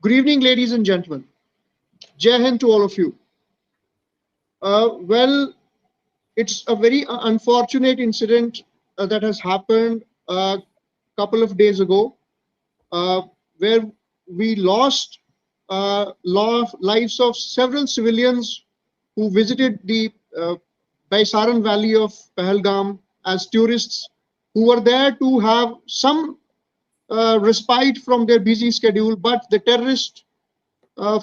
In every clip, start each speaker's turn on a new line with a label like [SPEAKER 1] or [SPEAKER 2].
[SPEAKER 1] Good evening, ladies and gentlemen. Jai Hind to all of you. Well, it's a very unfortunate incident that has happened a couple of days ago, where we lost lives of several civilians who visited the Baisaran valley of Pahalgam as tourists who were there to have some respite from their busy schedule, but the terrorists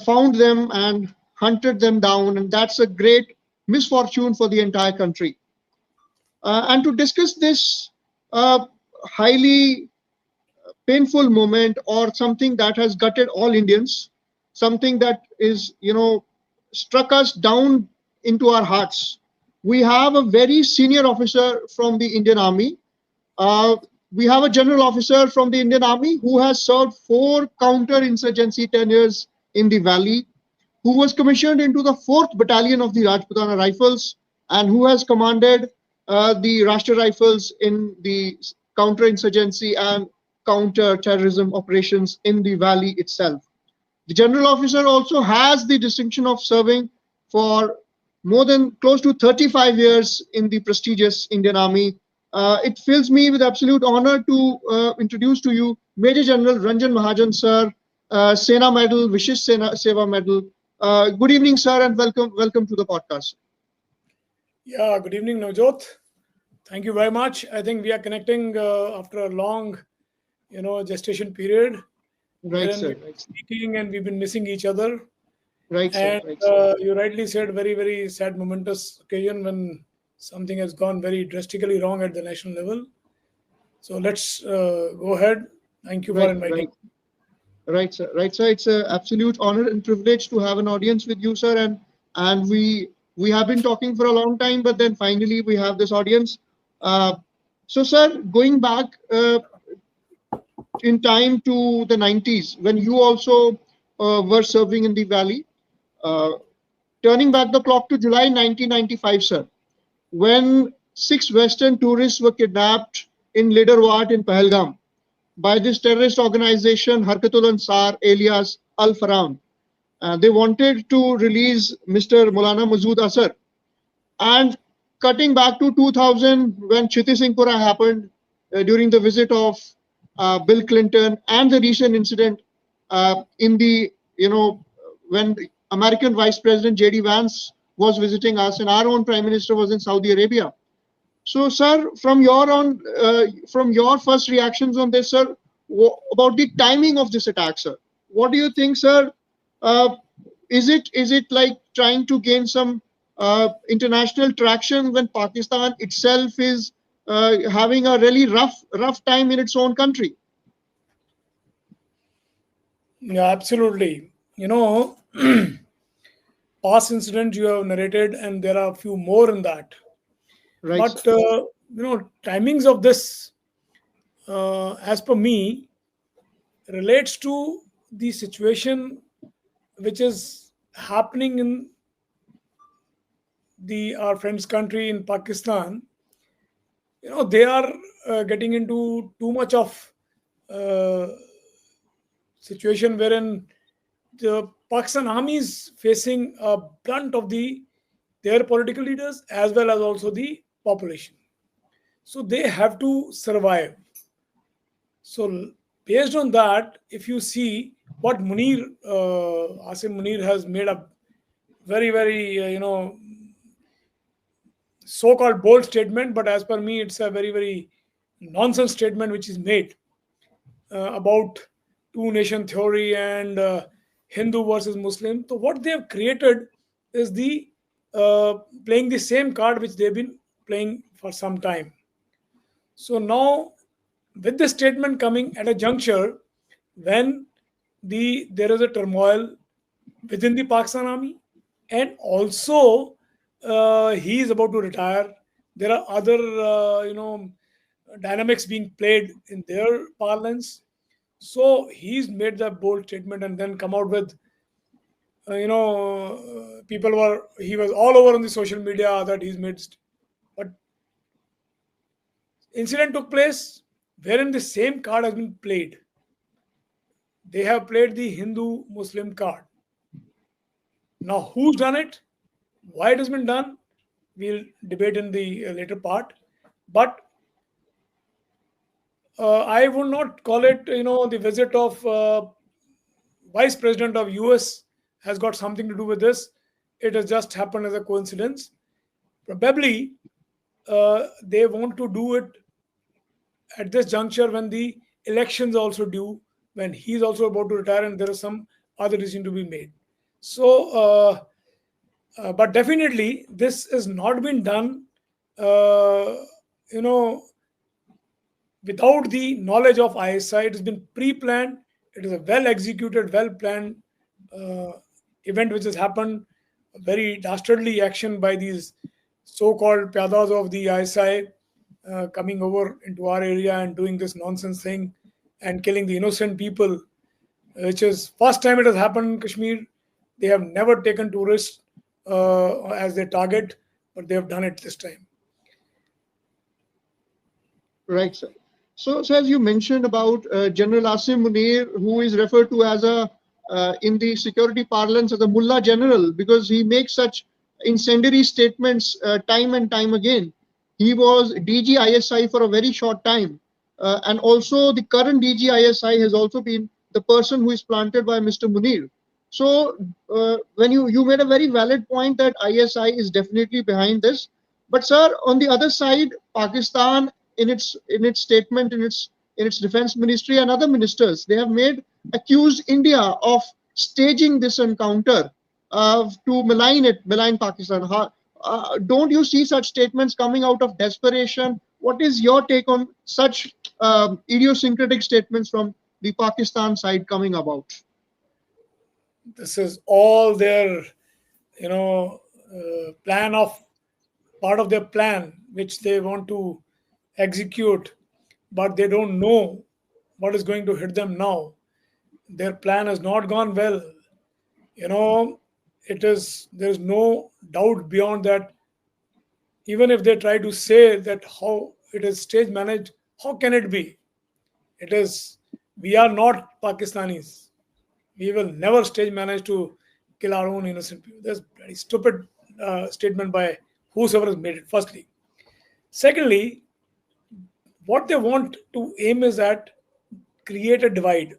[SPEAKER 1] found them and hunted them down, and that's a great misfortune for the entire country. And to discuss this highly painful moment, or something that has gutted all Indians, something that is, struck us down into our hearts, we have a very senior officer from the Indian Army. We have a general officer from the Indian Army who has served 4 counter-insurgency tenures in the valley, who was commissioned into the 4th Battalion of the Rajputana Rifles, and who has commanded the Rashtra Rifles in the counter-insurgency and counter-terrorism operations in the valley itself. The general officer also has the distinction of serving for more than close to 35 years in the prestigious Indian Army. It fills me with absolute honor to introduce to you Major General Ranjan Mahajan, sir, Sena Medal, Vishish Seva Medal. Good evening, sir, and welcome to the podcast.
[SPEAKER 2] Yeah, good evening, Navjot. Thank you very much. I think we are connecting after a long, gestation period.
[SPEAKER 1] Right, sir.
[SPEAKER 2] We've been speaking and we've been missing each other.
[SPEAKER 1] Right, sir.
[SPEAKER 2] And
[SPEAKER 1] Right, sir.
[SPEAKER 2] you rightly said, very, very sad, momentous occasion when something has gone very drastically wrong at the national level. So let's go ahead. Thank you for inviting.
[SPEAKER 1] Right, sir. Right, sir. It's an absolute honor and privilege to have an audience with you, sir. And we have been talking for a long time, but then finally we have this audience. So, sir, going back in time to the 90s, when you also were serving in the valley, turning back the clock to July 1995, sir, when 6 Western tourists were kidnapped in Liderwat in Pahalgam by this terrorist organization, Harkatul Ansar, alias Al Faran. They wanted to release Mr. Maulana Masood Asar. And cutting back to 2000, when Chiti Singhpura happened during the visit of Bill Clinton, and the recent incident in the, when American Vice President J.D. Vance was visiting us, and our own Prime Minister was in Saudi Arabia. So, sir, from your first reactions on this, sir, about the timing of this attack, sir, what do you think, sir? Is it like trying to gain some international traction when Pakistan itself is having a really rough time in its own country?
[SPEAKER 2] Yeah, absolutely. Past incidents you have narrated, and there are a few more in that.
[SPEAKER 1] Right.
[SPEAKER 2] But timings of this, as per me, relates to the situation which is happening in our friend's country in Pakistan. They are getting into too much of situation wherein the Pakistan army is facing a brunt of their political leaders as well as also the population. So they have to survive. So based on that, if you see what Asim Muneer has made a very, very, so-called bold statement, but as per me, it's a very, very nonsense statement which is made about two-nation theory and Hindu versus Muslim. So what they have created is the playing the same card which they've been playing for some time. So now, with this statement coming at a juncture when there is a turmoil within the Pakistan army, and also he is about to retire. There are other dynamics being played in their parlance. So he's made that bold statement and then come out with he was all over on the social media that he's made. But incident took place wherein the same card has been played. they have played the Hindu-Muslim card. Now, who's done it? Why it has been done? We'll debate in the later part. But I would not call it, the visit of Vice President of US has got something to do with this. It has just happened as a coincidence. Probably they want to do it at this juncture when the elections are also due, when he's also about to retire, and there is some other decision to be made. So, but definitely this has not been done, uh, you know, without the knowledge of ISI. It has been pre-planned. It is a well-executed, well-planned uh, event which has happened. A very dastardly action by these so-called pyadas of the ISI coming over into our area and doing this nonsense thing and killing the innocent people, which is first time it has happened in Kashmir. They have never taken tourists as their target, but they have done it this time.
[SPEAKER 1] Right, sir. So as you mentioned about General Asim Muneer, who is referred to as in the security parlance as a mullah general, because he makes such incendiary statements time and time again. He was DG ISI for a very short time, and also the current DG ISI has also been the person who is planted by Mr. Muneer. So when you made a very valid point that ISI is definitely behind this, but sir, on the other side, Pakistan in its statement in its defense ministry and other ministers, they have made accused India of staging this encounter to malign Pakistan. Don't you see such statements coming out of desperation? What is your take on such idiosyncratic statements from the Pakistan side coming about?
[SPEAKER 2] This is all their, plan of part of their plan, which they want to execute, but they don't know what is going to hit them now. Their plan has not gone well. You know, there's no doubt beyond that. Even if they try to say that how it is stage managed, how can it be? It is, we are not Pakistanis. We will never stage manage to kill our own innocent people. That's a very stupid statement by whosoever has made it, firstly. Secondly, what they want to aim is at create a divide,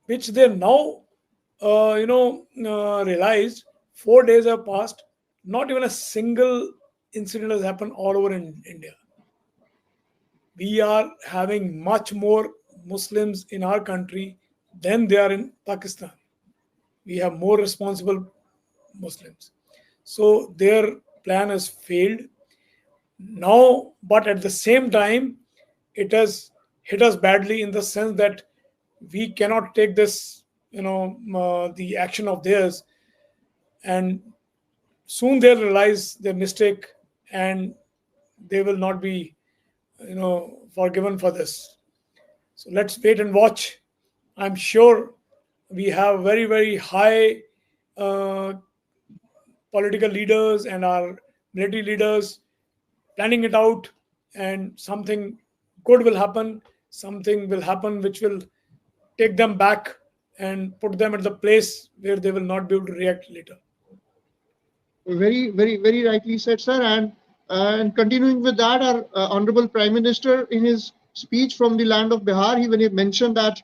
[SPEAKER 2] which they now, realized 4 days have passed. Not even a single incident has happened all over in India. We are having much more Muslims in our country than they are in Pakistan. We have more responsible Muslims. So their plan has failed now, but at the same time, it has hit us badly in the sense that we cannot take this, the action of theirs, and soon they'll realize their mistake and they will not be, forgiven for this. So let's wait and watch. I'm sure we have very, very high uh, political leaders and our military leaders planning it out, and something good will happen. Something will happen which will take them back and put them at the place where they will not be able to react later.
[SPEAKER 1] Very, very, very rightly said, sir. And continuing with that, our honorable Prime Minister, in his speech from the land of Bihar, when he mentioned that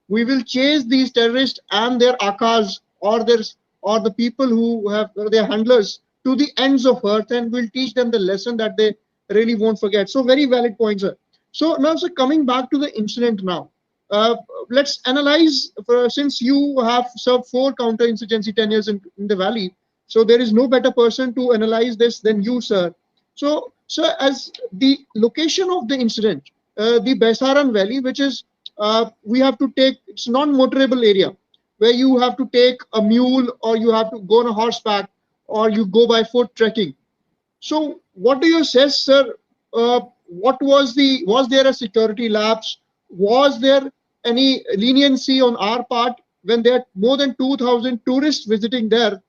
[SPEAKER 1] we will chase these terrorists and their akas or the people who have their handlers to the ends of earth, and we'll teach them the lesson that they really won't forget. So very valid point, sir. So now, sir, coming back to the incident now, uh, let's analyze. Since you have served 4 counterinsurgency tenures in the valley, so there is no better person to analyze this than you, sir. So, sir, as the location of the incident, the Baisaran Valley, which is we have to take, it's non-motorable area where you have to take a mule or you have to go on a horseback or you go by foot trekking. So what do you say, sir? Was there a security lapse? Was there any leniency on our part when there are more than 2,000 tourists visiting there?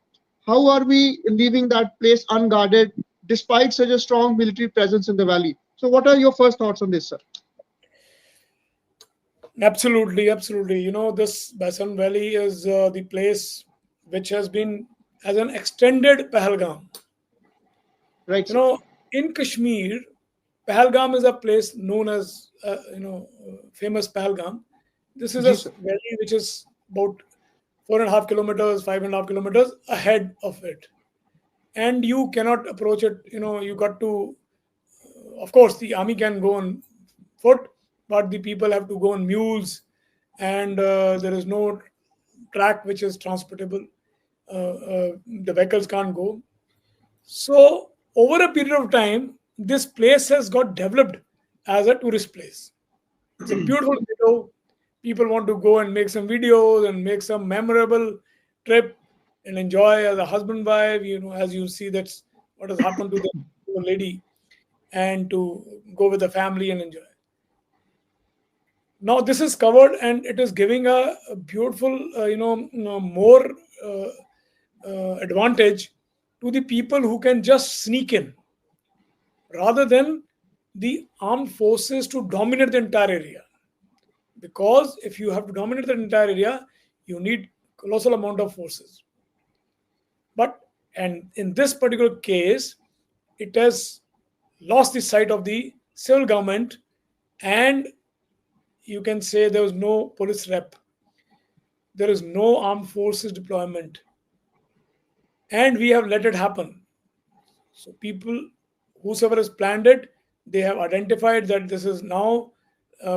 [SPEAKER 1] How are we leaving that place unguarded despite such a strong military presence in the valley? So what are your first thoughts on this, sir?
[SPEAKER 2] Absolutely, absolutely. This Baisaran Valley is the place which has been as an extended Pahalgam.
[SPEAKER 1] Right,
[SPEAKER 2] You
[SPEAKER 1] sir.
[SPEAKER 2] know, in Kashmir, Pahalgam is a place known as, famous Pahalgam. This is a
[SPEAKER 1] Ji, sir.
[SPEAKER 2] valley which is about 4.5 kilometers, 5.5 kilometers ahead of it. And you cannot approach it. You got to, of course, the army can go on foot, but the people have to go on mules, and there is no track which is transportable. The vehicles can't go. So, over a period of time, this place has got developed as a tourist place. It's a beautiful meadow. People want to go and make some videos and make some memorable trip and enjoy as a husband wife. As you see, that's what has happened to the lady, and to go with the family and enjoy. Now this is covered, and it is giving a beautiful, more uh, advantage to the people who can just sneak in, rather than the armed forces to dominate the entire area. Because if you have to dominate the entire area, you need colossal amount of forces. But and in this particular case, it has lost the sight of the civil government, and you can say there was no police rep, there is no armed forces deployment, and we have let it happen. So people, whosoever has planned it, they have identified that this is now,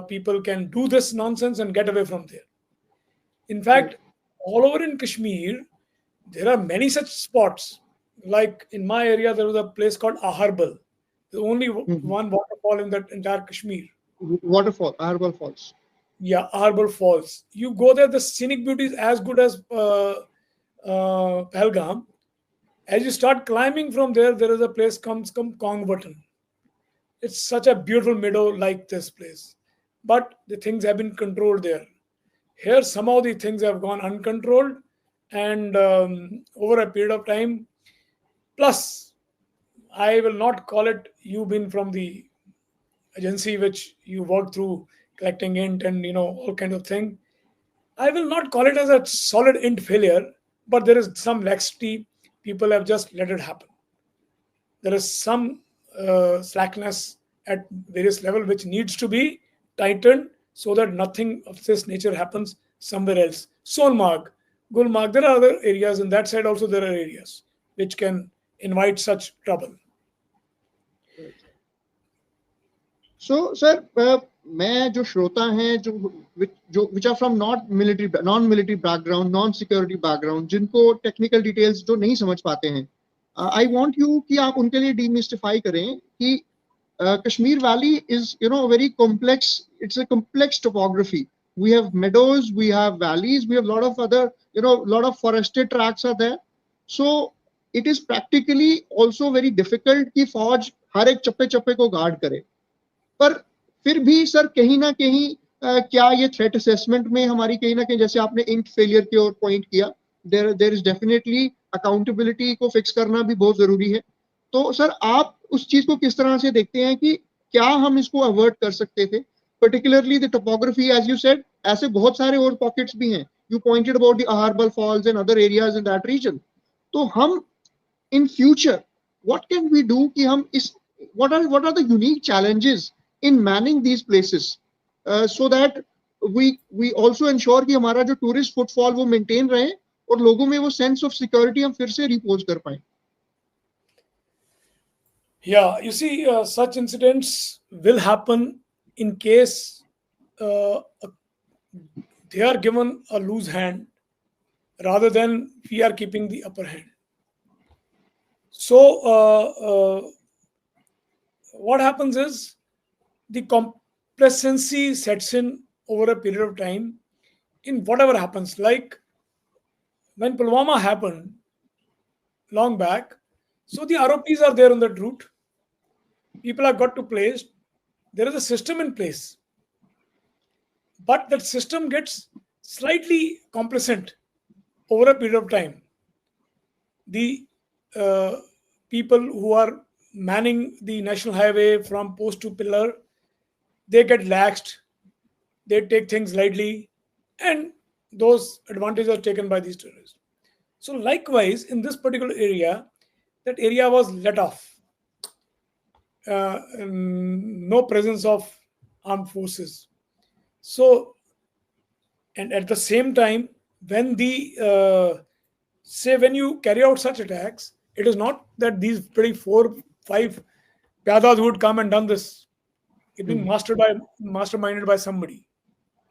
[SPEAKER 2] people can do this nonsense and get away from there. In
[SPEAKER 1] Right.
[SPEAKER 2] fact, all over in Kashmir, there are many such spots. Like in my area, there was a place called Aharbal. There's only
[SPEAKER 1] Mhm.
[SPEAKER 2] one waterfall in that entire Kashmir.
[SPEAKER 1] Waterfall, Aharbal Falls.
[SPEAKER 2] Yeah, Aharbal Falls. You go there, the scenic beauty is as good as Pahalgam. As you start climbing from there, there is a place comes come Kong Button. It's such a beautiful meadow like this place, but the things have been controlled there. Here, somehow the things have gone uncontrolled, and over a period of time. Plus, I will not call it you been from the agency which you work through collecting int and all kind of thing. I will not call it as a solid int failure, but there is some laxity. People have just let it happen. There is some slackness at various level which needs to be tightened so that nothing of this nature happens somewhere else. Sonmarg, Gulmarg, there are other areas, and that side also there are areas which can invite such trouble.
[SPEAKER 1] Right. So, sir, मैं जो श्रोता हैं जो which are from not military non military background, non security background, जिनको technical details जो नहीं समझ पाते हैं, I want you कि आप उनके लिए demystify करें कि Kashmir Valley is, a very complex. It's a complex topography. We have meadows, we have valleys, we have a lot of other, lot of forested tracts are there. So it is practically also very difficult कि फौज हर एक चप्पे चप्पे को guard करे. पर फिर भी सर कहीं ना कहीं क्या ये थ्रेट असेसमेंट में हमारी कहीं ना कहीं जैसे आपने इंट फेलियर की ओर पॉइंट किया, देर इज डेफिनेटली अकाउंटेबिलिटी को फिक्स करना भी बहुत जरूरी है. तो सर आप उस चीज को किस तरह से देखते हैं कि क्या हम इसको अवॉइड कर सकते थे, particularly the topography as you said, ऐसे बहुत सारे और पॉकेट्स भी हैं. You pointed about the Aharbal falls and other areas in that region. तो हम in future what can we do कि हम इस what are the unique challenges in manning these places, so that we also ensure कि हमारा जो tourist footfall वो maintain रहे और लोगों में वो sense of security हम फिर से repose कर पाए.
[SPEAKER 2] Yeah, you see, such incidents will happen in case uh, they are given a loose hand rather than we are keeping the upper hand. So, what happens is the complacency sets in over a period of time in whatever happens. Like when Pulwama happened long back, so the ROPs are there on that route. People have got to place. There is a system in place, but that system gets slightly complacent over a period of time. The uh, people who are manning the national highway from post to pillar, they get laxed. they take things lightly, and those advantages are taken by these terrorists. So likewise, in this particular area, that area was let off. No presence of armed forces. So, and at the same time, when the say when you carry out such attacks, it is not that these pretty 4, 5 pyadas would come and done this. It being masterminded by somebody.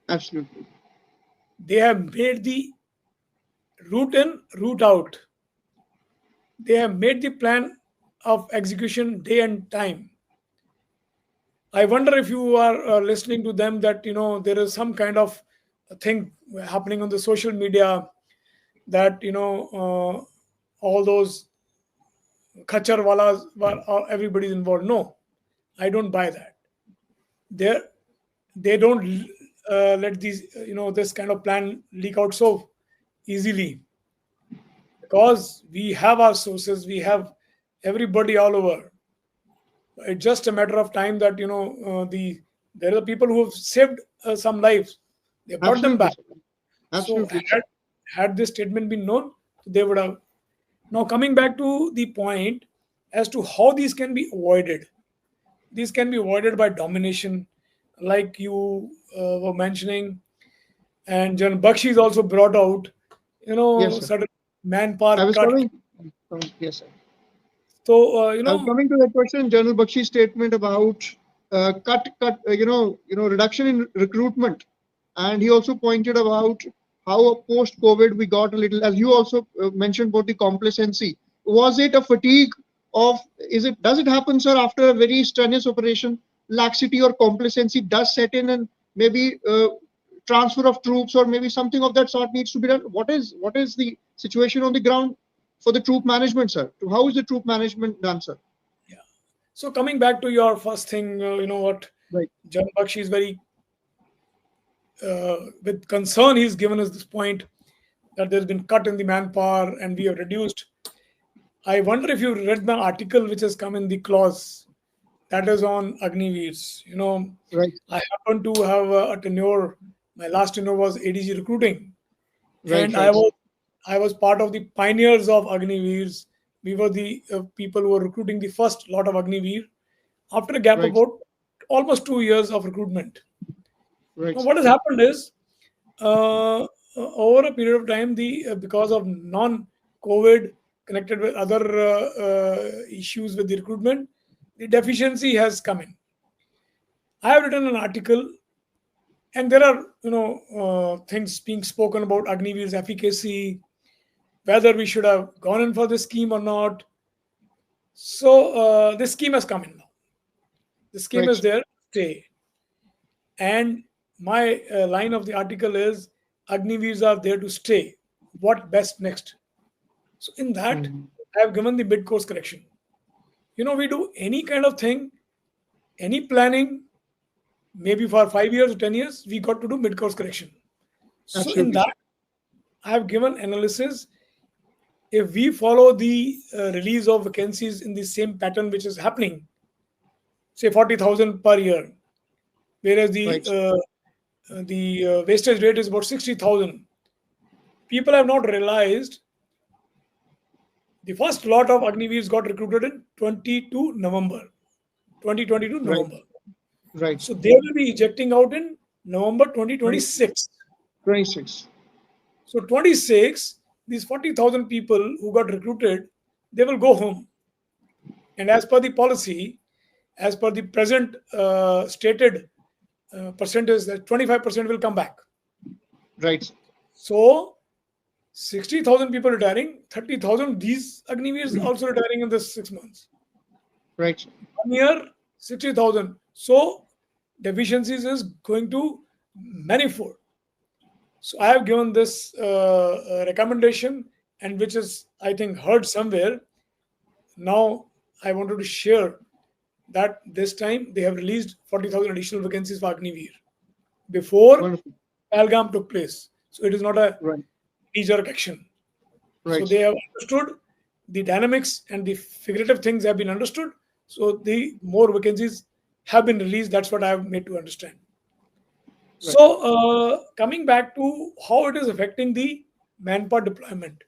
[SPEAKER 1] Absolutely.
[SPEAKER 2] They have made the route in, route out. They have made the plan of execution day and time. I wonder if you are listening to them that there is some kind of thing happening on the social media that all those khachar walas everybody's involved. No, I don't buy that. They they don't let these this kind of plan leak out so easily, because we have our sources, we have everybody all over. It's just a matter of time that there are people who have saved some lives. They brought them
[SPEAKER 1] Absolutely,
[SPEAKER 2] back.
[SPEAKER 1] sir.
[SPEAKER 2] So
[SPEAKER 1] Absolutely, sir.
[SPEAKER 2] had this statement been known, they would have. Now coming back to the point as to how these can be avoided. These can be avoided by domination, like you were mentioning, and Jan Bakshi is also brought out.
[SPEAKER 1] Yes, sir.
[SPEAKER 2] Certain manpower
[SPEAKER 1] I was
[SPEAKER 2] cut.
[SPEAKER 1] coming. Yes, sir.
[SPEAKER 2] So
[SPEAKER 1] I was coming to that question, General Bakshi's statement about reduction in recruitment, and he also pointed about how post-COVID we got a little, as you also mentioned about the complacency. Was it a fatigue of? Does it happen, sir, after a very strenuous operation? Laxity or complacency does set in, and maybe transfer of troops or maybe something of that sort needs to be done. What is the situation on the ground for the troop management, sir? How is the troop management done, sir?
[SPEAKER 2] yeah. So coming back to your first thing, what
[SPEAKER 1] Right.
[SPEAKER 2] Jan Bakshi is very with concern he's given us this point that there's been cut in the manpower and we have reduced. I wonder if you read the article which has come in the clause that is on Agniveers.
[SPEAKER 1] Right.
[SPEAKER 2] I happen to have a tenure. My last tenure was ADG recruiting,
[SPEAKER 1] Right.
[SPEAKER 2] and
[SPEAKER 1] Right.
[SPEAKER 2] I was part of the pioneers of Agniveers. We were the people who were recruiting the first lot of Agniveer after a gap of
[SPEAKER 1] Right.
[SPEAKER 2] about almost 2 years of recruitment.
[SPEAKER 1] Right.
[SPEAKER 2] Now, what has happened is, over a period of time, the because of non-COVID connected with other issues with the recruitment, the deficiency has come in. I have written an article, and there are things being spoken about Agniveer's efficacy, whether we should have gone in for this scheme or not. So this scheme has come in now. The scheme
[SPEAKER 1] Right.
[SPEAKER 2] is there to stay. And my line of the article is Agniveers are there to stay. What best next? So in that,
[SPEAKER 1] Mhm.
[SPEAKER 2] I have given the mid course correction. We do any kind of thing, any planning, maybe for 5 years or 10 years, we got to do mid course correction. So in
[SPEAKER 1] Absolutely,
[SPEAKER 2] that,
[SPEAKER 1] sir.
[SPEAKER 2] I have given analysis. If we follow the release of vacancies in the same pattern which is happening, say 40,000 per year, whereas
[SPEAKER 1] Right.
[SPEAKER 2] the wastage rate is about 60,000. People have not realized the first lot of Agniveers got recruited in 22 November, 2022
[SPEAKER 1] Right.
[SPEAKER 2] November.
[SPEAKER 1] Right.
[SPEAKER 2] So they will be ejecting out in November
[SPEAKER 1] Right.
[SPEAKER 2] 2026.
[SPEAKER 1] 26.
[SPEAKER 2] So 26, these 40,000 people who got recruited, they will go home. And as per the policy, as per the present stated percentage, that 25% will come back.
[SPEAKER 1] Right.
[SPEAKER 2] So 60,000 people retiring, 30,000, these Agniveers also retiring in this 6 months.
[SPEAKER 1] Right.
[SPEAKER 2] 1 year, 60,000. So deficiencies is going to manifold. So I have given this recommendation, and which is, I think, heard somewhere. Now I wanted to share that this time they have released 40,000 additional vacancies for Agniveer before
[SPEAKER 1] Wonderful.
[SPEAKER 2] Pahalgam took place. So it is not a
[SPEAKER 1] Right.
[SPEAKER 2] knee-jerk action. So
[SPEAKER 1] Right.
[SPEAKER 2] they have understood the dynamics and the figurative things have been understood. So the more vacancies have been released. That's what I have made to understand.
[SPEAKER 1] Right.
[SPEAKER 2] So, coming back to how it is affecting the manpower deployment.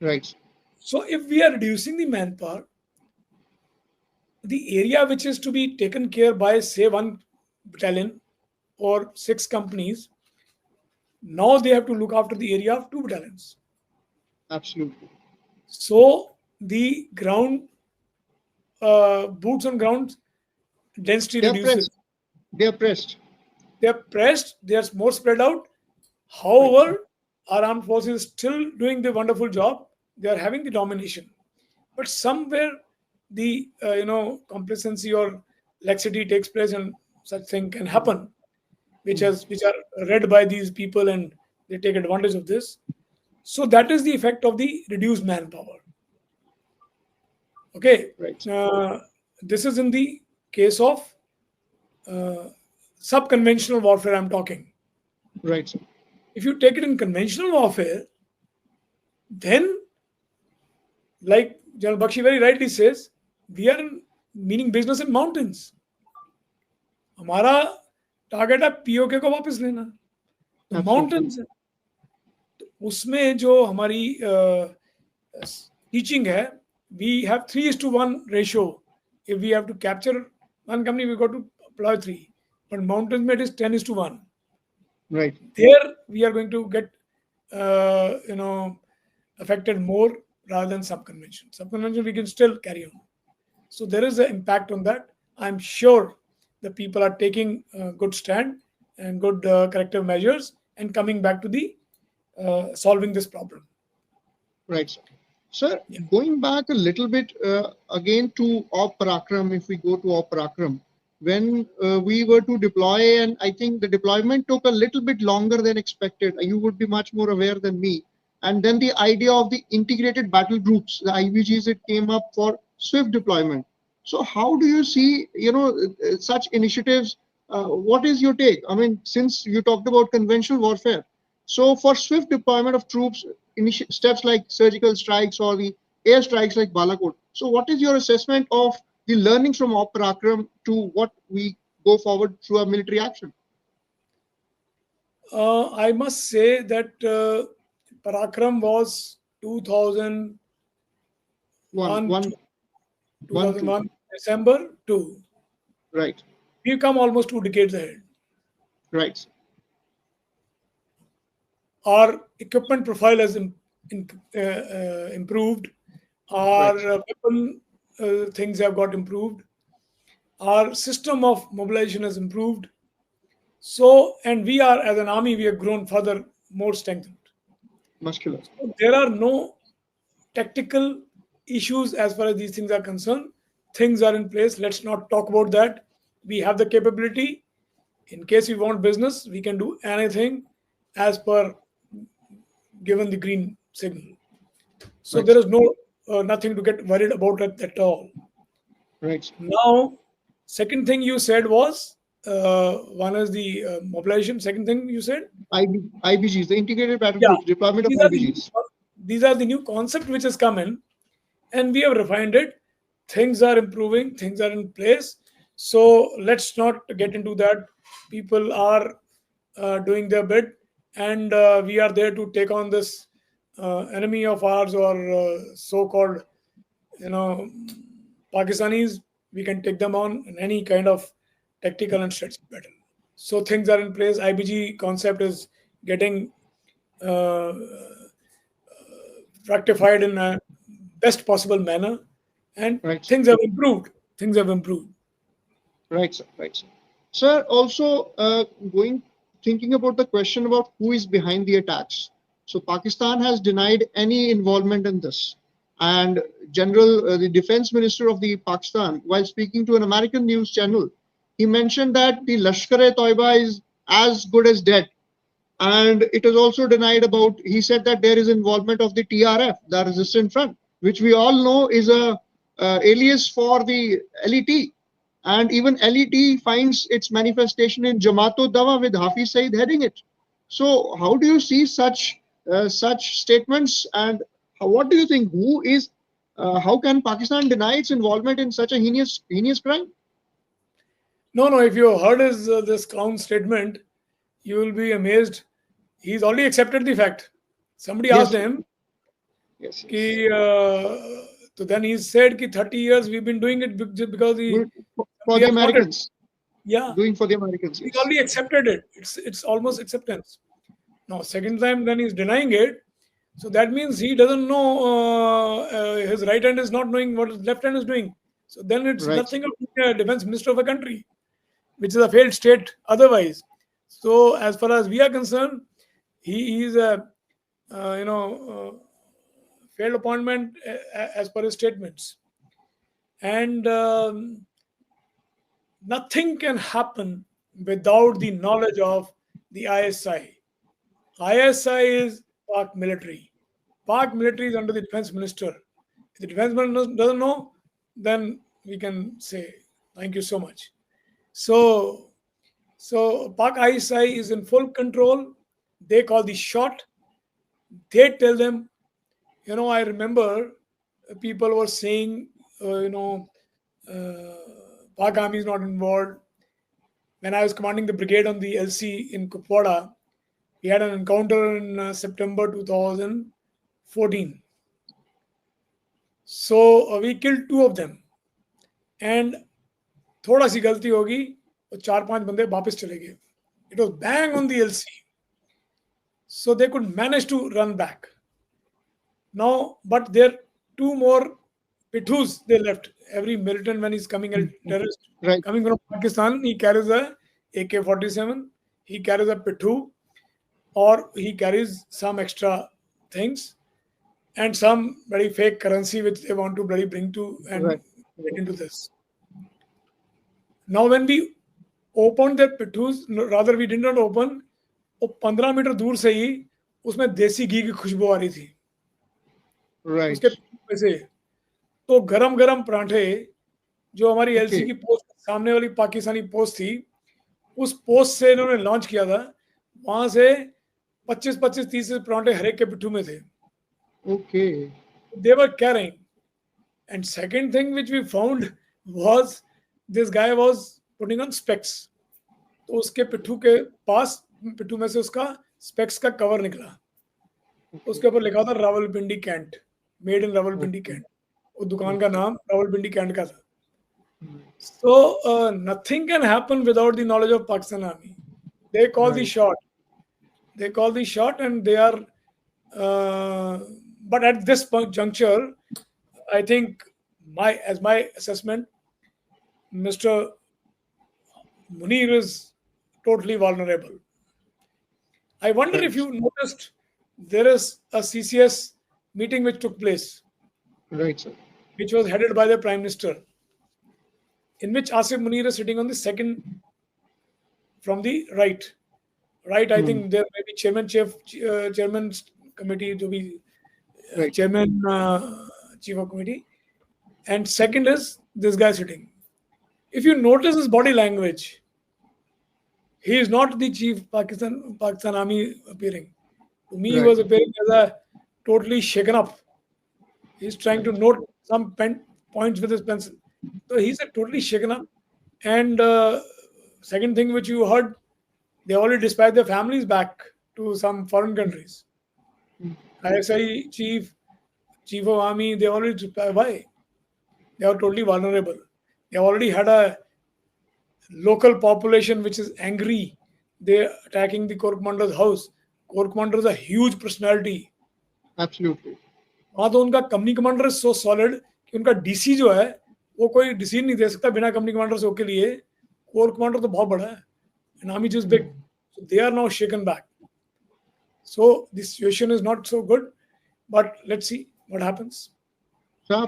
[SPEAKER 1] Right.
[SPEAKER 2] So, if we are reducing the manpower, the area which is to be taken care by, say, one battalion or six companies, now they have to look after the area of two battalions.
[SPEAKER 1] Absolutely.
[SPEAKER 2] So, the ground, boots on ground density
[SPEAKER 1] They are
[SPEAKER 2] reduces.
[SPEAKER 1] pressed. They are pressed.
[SPEAKER 2] They are pressed, they are more spread out.
[SPEAKER 1] Right.
[SPEAKER 2] However, our armed forces still doing the wonderful job. They are having the domination, but somewhere the complacency or laxity takes place, and such thing can
[SPEAKER 1] Mhm.
[SPEAKER 2] happen,
[SPEAKER 1] Mhm.
[SPEAKER 2] which are read by these people, and they take advantage of this. So that is the effect of the reduced manpower. Okay,
[SPEAKER 1] Right.
[SPEAKER 2] uh, this is in the case of uh, sub-conventional warfare. I'm talking.
[SPEAKER 1] Right, sir.
[SPEAKER 2] If you take it in conventional warfare, then, like General Bakshi very rightly says, we are in meaning business in mountains. हमारा target है PoK को वापस लेना, तो
[SPEAKER 1] Absolutely.
[SPEAKER 2] Mountains है, तो उसमें जो हमारी टीचिंग है, we have 3:1 ratio. If we have to capture one company we got to apply 3, but mountains में it is 10:1.
[SPEAKER 1] Right.
[SPEAKER 2] There we are going to get affected more rather than subconvention. Subconvention we can still carry on. So there is an impact on that. I'm sure the people are taking good stand and good corrective measures and coming back to the solving this problem.
[SPEAKER 1] Right, sir. Sir,
[SPEAKER 2] Yeah.
[SPEAKER 1] going back a little bit again to Op Parakram, if we go to Op Parakram, when we were to deploy, and I think the deployment took a little bit longer than expected. You would be much more aware than me. And then the idea of the integrated battle groups, the IBGs, it came up for swift deployment. So how do you see, such initiatives? What is your take? I mean, since you talked about conventional warfare, so for swift deployment of troops, steps like surgical strikes or the air strikes like Balakot. So what is your assessment of the learnings from Op Parakram to what we go forward through a military action?
[SPEAKER 2] I must say that Parakram was 2001
[SPEAKER 1] One,
[SPEAKER 2] to
[SPEAKER 1] one, one, two.
[SPEAKER 2] 2001 December 2.
[SPEAKER 1] Right,
[SPEAKER 2] We've come almost 2 decades ahead.
[SPEAKER 1] right,
[SPEAKER 2] Our equipment profile has improved. Our
[SPEAKER 1] right,
[SPEAKER 2] weapon things have got improved. Our system of mobilization has improved. So, and we are, as an army, we have grown further, more strengthened.
[SPEAKER 1] muscular.
[SPEAKER 2] So there are no tactical issues as far as these things are concerned. Things are in place. Let's not talk about that. We have the capability. In case we want business, we can do anything as per given the green signal. So
[SPEAKER 1] Right,
[SPEAKER 2] there is no nothing to get worried about at all.
[SPEAKER 1] right.
[SPEAKER 2] Now, second thing you said was one is the mobilization. Second thing you said,
[SPEAKER 1] IBGs, the integrated battle
[SPEAKER 2] yeah,
[SPEAKER 1] groups, deployment of
[SPEAKER 2] these are the new,
[SPEAKER 1] IBGs.
[SPEAKER 2] these are the new concept which has come in, and we have refined it. Things are improving. Things are in place. So let's not get into that. People are doing their bit, and we are there to take on this enemy of ours, or so-called, you know, Pakistanis. We can take them on in any kind of tactical and strategic battle. So things are in place. IBG concept is getting uh, rectified in a best possible manner, and
[SPEAKER 1] Right.
[SPEAKER 2] things have improved. Things have improved.
[SPEAKER 1] Right, sir. Right, sir. Sir, also going thinking about the question about who is behind the attacks. So Pakistan has denied any involvement in this, and the Defense Minister of the Pakistan, while speaking to an American news channel, he mentioned that the Lashkar-e-Toiba is as good as dead, and it is also denied about. He said that there is involvement of the TRF, the Resistance Front, which we all know is a alias for the LET, and even LET finds its manifestation in Jamaat Dawa with Hafiz Saeed heading it. So, how do you see such statements, and what do you think? Who is? How can Pakistan deny its involvement in such a heinous crime?
[SPEAKER 2] No, no. If you heard his this clown statement, you will be amazed. He's already accepted the fact. Somebody
[SPEAKER 1] Yes,
[SPEAKER 2] asked
[SPEAKER 1] sir.
[SPEAKER 2] him,
[SPEAKER 1] Yes, yes.
[SPEAKER 2] कि, so then he said, कि 30 years we've been doing it because
[SPEAKER 1] Good for
[SPEAKER 2] somebody
[SPEAKER 1] the
[SPEAKER 2] else wanted.
[SPEAKER 1] Americans,
[SPEAKER 2] Yeah,
[SPEAKER 1] doing for the Americans.
[SPEAKER 2] he's
[SPEAKER 1] Yes.
[SPEAKER 2] already accepted it. It's almost acceptance. Now, second time then he's denying it. So that means he doesn't know, his right hand is not knowing what his left hand is doing. So then it's
[SPEAKER 1] Right, sir.
[SPEAKER 2] nothing of being a defense minister of a country, which is a failed state otherwise. So as far as we are concerned, he is a failed appointment as per his statements. And nothing can happen without the knowledge of the ISI. ISI is Pak military. Pak military is under the defense minister. If the defense minister doesn't know, then we can say thank you so much. So, so Pak ISI is in full control. They call the shot. They tell them, I remember people were saying, Pak army is not involved. When I was commanding the brigade on the LC in Kupwara, we had an encounter in September 2014. So we killed two of them. And थोड़ा सी गलती होगी तो 4-5 बंदे वापस चले गए. It was bang on the LC. So they could manage to run back. Now, but there two more pithus they left. Every militant when he's coming a terrorist
[SPEAKER 1] Right,
[SPEAKER 2] coming from Pakistan, he carries a AK-47, he carries a pithu, or he carries some extra things and some very fake currency which they want to bloody bring to and
[SPEAKER 1] right,
[SPEAKER 2] get
[SPEAKER 1] right.
[SPEAKER 2] into this. Now, when we opened the pithus, rather we did not open, वो 15 metre दूर से ही उसमें देसी घी की खुशबू आ रही थी
[SPEAKER 1] Right.
[SPEAKER 2] उसके में से. तो गरम गरम पराठे जो हमारी एलसी
[SPEAKER 1] Okay.
[SPEAKER 2] की पोस्ट सामने वाली पाकिस्तानी पोस्ट थी, उस पोस्ट से इन्होंने लॉन्च किया था. वहां से 25-25-30 पराठे हर एक के पिट्ठू में थे.
[SPEAKER 1] Okay.
[SPEAKER 2] They were carrying. And second thing which we found was this guy was putting on specs. तो उसके पिट्ठू के पास पिट्ठू में से उसका स्पेक्स का कवर निकला. उसके ऊपर लिखा था Rawalpindi cantt, made in Rawalpindi cantt. वो दुकान का नाम रावलपिंडी कैंट का था. So nothing can happen without the knowledge of Pakistan Army. They call the
[SPEAKER 1] Right.
[SPEAKER 2] shot. They call the shot, and they are. But at this juncture, I think as my assessment, Mr. Muneer is totally vulnerable. I wonder if
[SPEAKER 1] Right.
[SPEAKER 2] you noticed there is a CCS meeting which took place,
[SPEAKER 1] Right, sir.
[SPEAKER 2] which was headed by the Prime Minister, in which Asim Muneer is sitting on the second from the right. Right, I think there may be chairman committee to be
[SPEAKER 1] Right.
[SPEAKER 2] chairman, chief of committee, and second is this guy sitting. If you notice his body language, he is not the chief Pakistan Army appearing. To me, he
[SPEAKER 1] Right.
[SPEAKER 2] was appearing as a totally shaken up. He's trying to note some points with his pencil. So he's a totally shaken up. And second thing which you heard, they already dispatched their families back to some foreign countries. ISI chief of army, they already dispatched. Why? They are totally vulnerable. They already had a local population which is angry. They're attacking the corps commander's house. Corps commander is a huge personality.
[SPEAKER 1] Absolutely.
[SPEAKER 2] वहाँ तो उनका company commander is so solid कि उनका DC जो है वो कोई decision नहीं दे सकता बिना कंपनी कमांडर से के लिए. कोर कमांडर तो बहुत बड़ा है. And army is big. So they are now shaken back. So the situation is not so good. But let's see what happens.
[SPEAKER 1] So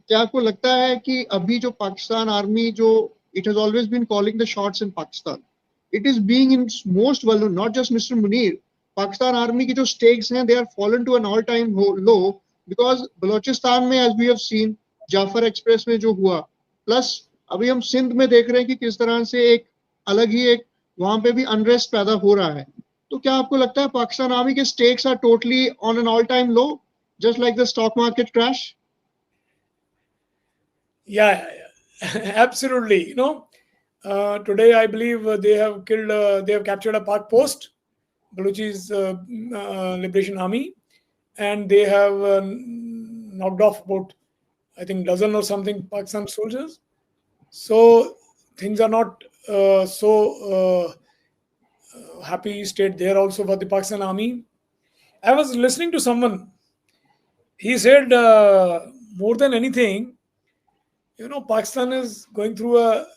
[SPEAKER 1] क्या आपको लगता है कि अभी जो पाकिस्तान आर्मी जो it has always been calling the shots in Pakistan, it is being in most vulnerable, not just Mr. Munir. Pakistan Army की जो stakes हैं, they are fallen to an all-time low because Balochistan में, as we have seen, Jaffar Express में जो हुआ, plus अभी हम सिंध में देख रहे हैं कि किस तरह से एक अलग ही एक वहां पे भी अनरेस्ट पैदा हो रहा है. तो क्या आपको लगता है पाकिस्तान आर्मी के stakes are totally on an all-time low, just like the stock market crash?
[SPEAKER 2] Yeah. Absolutely. Today, I believe they have captured a Pak post, Baluchi's Liberation Army, and they have knocked off about, I think, dozen or something Pakistan soldiers. So things are not happy state there also for the Pakistan Army. I was listening to someone. He said, more than anything, Pakistan is going through a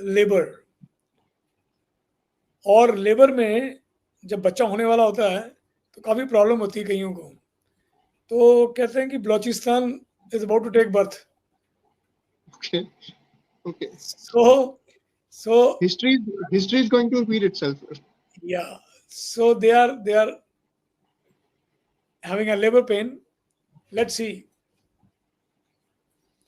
[SPEAKER 2] labor. और labour में जब बच्चा होने वाला होता है तो काफ़ी प्रॉब्लम होती है कईयों को. तो कहते हैं कि Balochistan is about to take birth.
[SPEAKER 1] Okay. Okay.
[SPEAKER 2] So
[SPEAKER 1] History is going to repeat itself.
[SPEAKER 2] yeah, so they are having a labor pain. Let's see.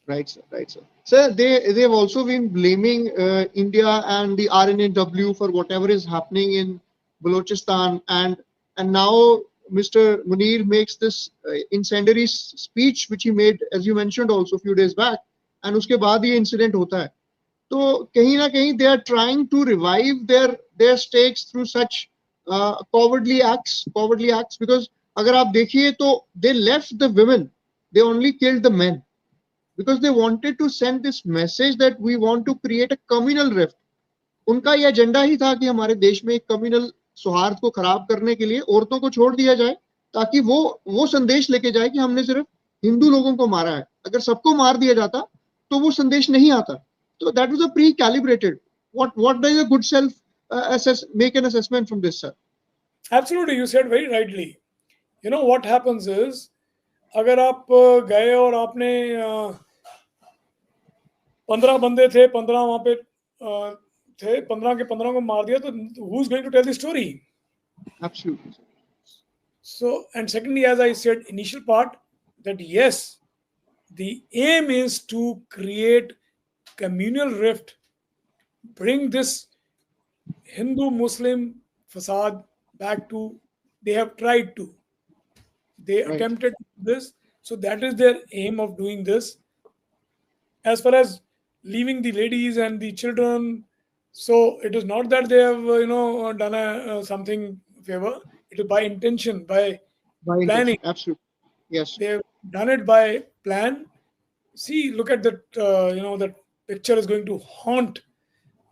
[SPEAKER 1] Right, sir. Right, sir. Sir, they've also been blaming India and the RNAW for whatever is happening in Balochistan, and now Mr. Muneer makes this incendiary speech which he made, as you mentioned, also a few days back, and उसके बाद ये incident होता है. तो कहीं ना कहीं they are trying to revive their stakes through such cowardly acts, because अगर आप देखिए तो they left the women, they only killed the men, because they wanted to send this message that we want to create a communal rift. उनका ये agenda ही था कि हमारे देश में एक कम्युनल सौहार्द को खराब करने के लिए औरतों को छोड़ दिया जाए, ताकि वो संदेश लेके जाए कि हमने सिर्फ हिंदू लोगों को मारा है. अगर सबको मार दिया जाता तो वो संदेश नहीं आता. तो that was a pre-calibrated. What does a good self make an assessment from this, sir?
[SPEAKER 2] Absolutely, you said very rightly. What happens is, अगर आप गए और आपने 15 बंदे थे, 15 वहां पे थे, 15 के 15 को मार दिया, तो who's going to tell the story?
[SPEAKER 1] Absolutely.
[SPEAKER 2] So, and secondly, as I said initial part, that yes, the aim is to create communal rift, bring this Hindu-Muslim facade back to, they have tried to. They
[SPEAKER 1] Right.
[SPEAKER 2] attempted this. So that is their aim of doing this. As far as leaving the ladies and the children, so it is not that they have, done something favor. It is by intention, by planning.
[SPEAKER 1] Absolutely. Yes.
[SPEAKER 2] They have done it by plan. See, look at that, that picture is going to haunt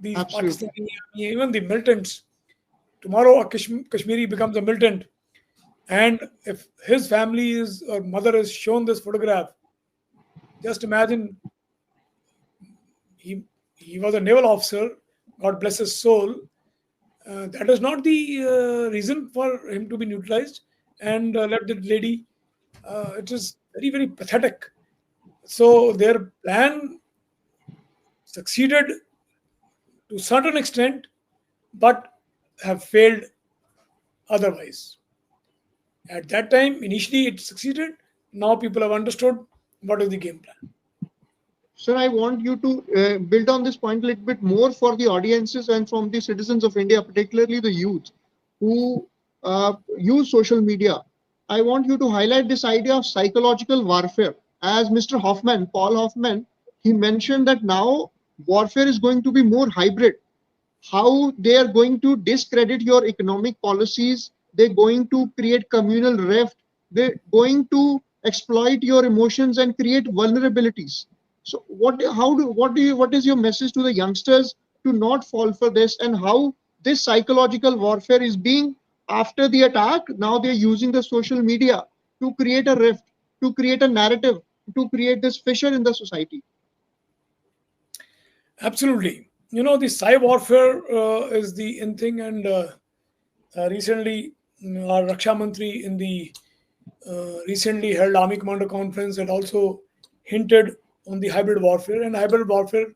[SPEAKER 2] these
[SPEAKER 1] Absolutely.
[SPEAKER 2] Pakistani, even the militants. Tomorrow, a Kashmiri becomes a militant. And if his family is or mother is shown this photograph, just imagine he was a naval officer, God bless his soul. That is not the reason for him to be neutralized and let the lady. It is very, very pathetic. So their plan succeeded to a certain extent, but have failed otherwise. At that time, initially it succeeded. Now people have understood what is the game plan.
[SPEAKER 1] Sir, I want you to build on this point a little bit more for the audiences and from the citizens of India, particularly the youth who use social media. I want you to highlight this idea of psychological warfare. As Mr. Hoffman, Paul Hoffman, he mentioned that now warfare is going to be more hybrid. How they are going to discredit your economic policies, they're going to create communal rift, they're going to exploit your emotions and create vulnerabilities. So what is your message to the youngsters to not fall for this, and how this psychological warfare is being, after the attack, now they're using the social media to create a rift, to create a narrative, to create this fissure in the society?
[SPEAKER 2] Absolutely. The cyber warfare is the in thing, and recently our Raksha Mantri in the recently held Army Commander Conference had also hinted on the hybrid warfare, and hybrid warfare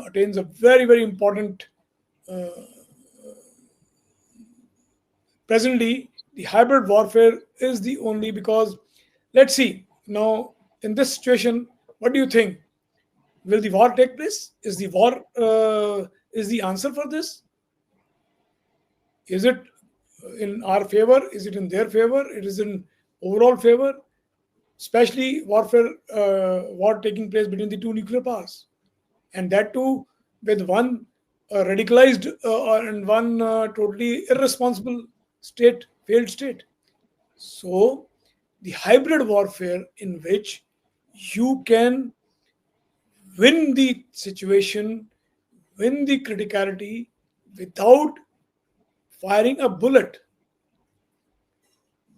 [SPEAKER 2] attains a very, very important. Presently, the hybrid warfare is the only, because let's see now in this situation, what do you think? Will the war take place? Is the war is the answer for this? Is it in our favor? Is it in their favor? It is in overall favor, especially war taking place between the two nuclear powers, and that too with one radicalized and one totally irresponsible state, failed state. So, the hybrid warfare in which you can win the situation, win the criticality without firing a bullet.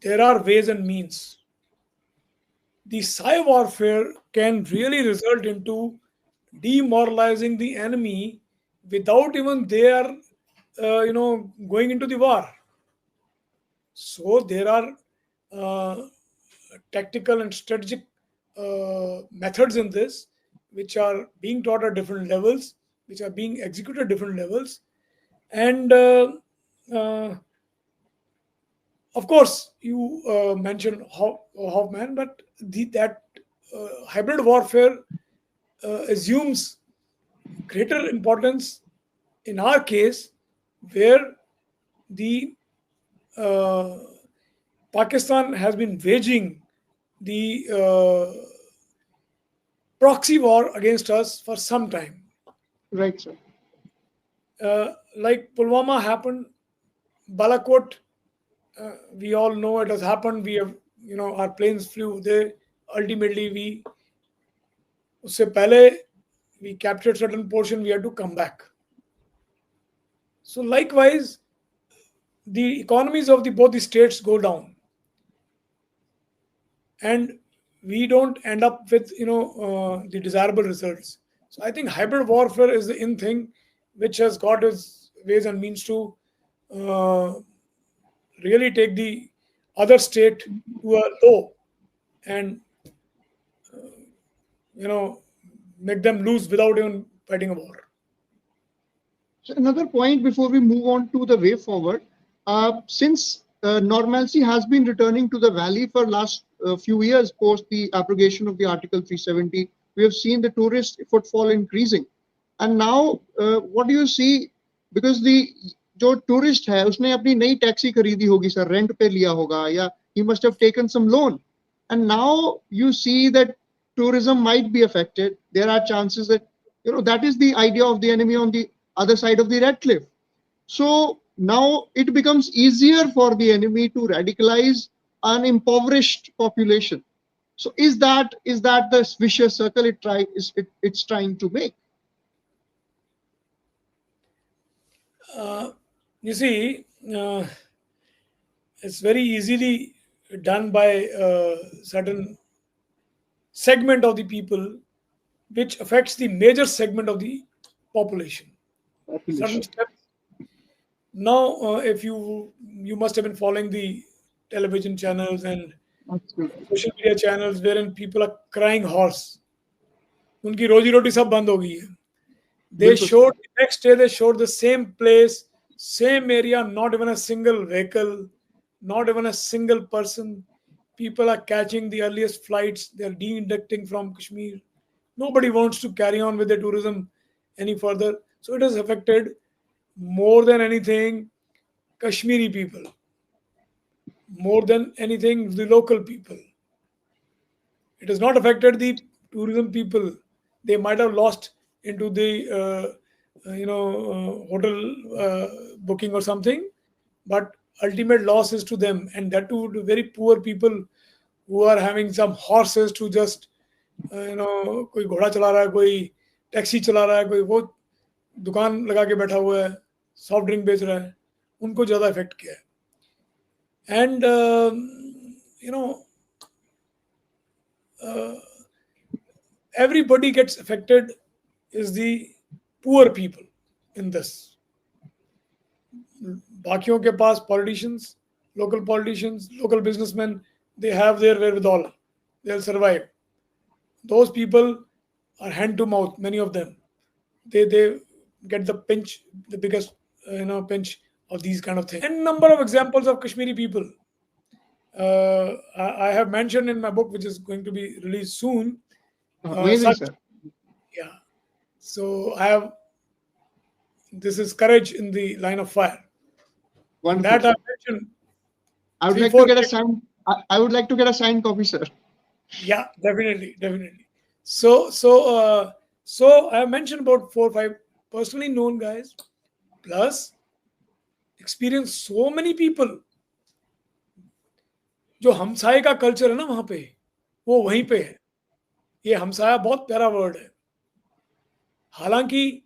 [SPEAKER 2] There are ways and means. The psi warfare can really result into demoralizing the enemy without even they are, going into the war. So there are uh, tactical and strategic methods in this, which are being taught at different levels, which are being executed at different levels, and uh, of course, you mentioned Hoffman, but that hybrid warfare assumes greater importance in our case, where the uh, Pakistan has been waging the proxy war against us for some time.
[SPEAKER 1] Right, sir.
[SPEAKER 2] Like Pulwama happened, Balakot, we all know it has happened. We have, our planes flew there. Ultimately, उससे पहले we captured certain portion. We had to come back. So likewise, the economies of the both the states go down, and we don't end up with the desirable results. So I think hybrid warfare is the in thing, which has got its ways and means to uh, really take the other state to a low and make them lose without even fighting a war.
[SPEAKER 1] So another point before we move on to the way forward, since normalcy has been returning to the valley for last few years post the abrogation of the Article 370, we have seen the tourist footfall increasing. And now, what do you see? Because the जो tourist है उसने अपनी नई taxi खरीदी होगी sir, rent पे लिया होगा, या he must have taken some loan, and now you see that tourism might be affected. There are chances that that is the idea of the enemy on the other side of the red cliff. So now it becomes easier for the enemy to radicalize an impoverished population. So is that the vicious circle it's trying to make?
[SPEAKER 2] You see, it's very easily done by a certain segment of the people, which affects the major segment of the population. Certain steps. Now, if you must have been following the television channels and social media channels wherein people are crying horse. उनकी रोजी रोटी सब बंद हो गई है. They showed the next day. They showed the same place, same area, not even a single vehicle, not even a single person. People are catching the earliest flights. They are de-inducting from Kashmir. Nobody wants to carry on with their tourism any further. So it has affected more than anything Kashmiri people, more than anything the local people. It has not affected the tourism people. They might have lost into the hotel booking or something, but ultimate loss is to them, and that too to very poor people who are having some horses to just कोई घोड़ा चला रहा है, कोई taxi चला रहा है, कोई वो दुकान लगा के बैठा हुआ है, सॉफ्ट ड्रिंक बेच रहा है, उनको ज़्यादा इफेक्ट किया है. And everybody gets affected is the poor people in this. बाकियों के पास politicians, local businessmen, they have their wherewithal. They'll survive. Those people are hand to mouth. Many of them, they get the pinch, the biggest pinch of these kind of things. And number of examples of Kashmiri people. I have mentioned in my book, which is going to be released soon.
[SPEAKER 1] Amazing, sir.
[SPEAKER 2] Yeah. So I have. This is courage in the line of fire.
[SPEAKER 1] Wonderful,
[SPEAKER 2] That
[SPEAKER 1] sir.
[SPEAKER 2] I mentioned.
[SPEAKER 1] I would like to get a signed. I would like to get a signed copy, sir.
[SPEAKER 2] Yeah, definitely. So I have mentioned about 4 or 5 personally known guys, plus experience so many people. जो हमसाये का culture है ना वहां पे, वो वहीं पे है. ये हमसाया बहुत प्यारा वर्ड है. हालांकि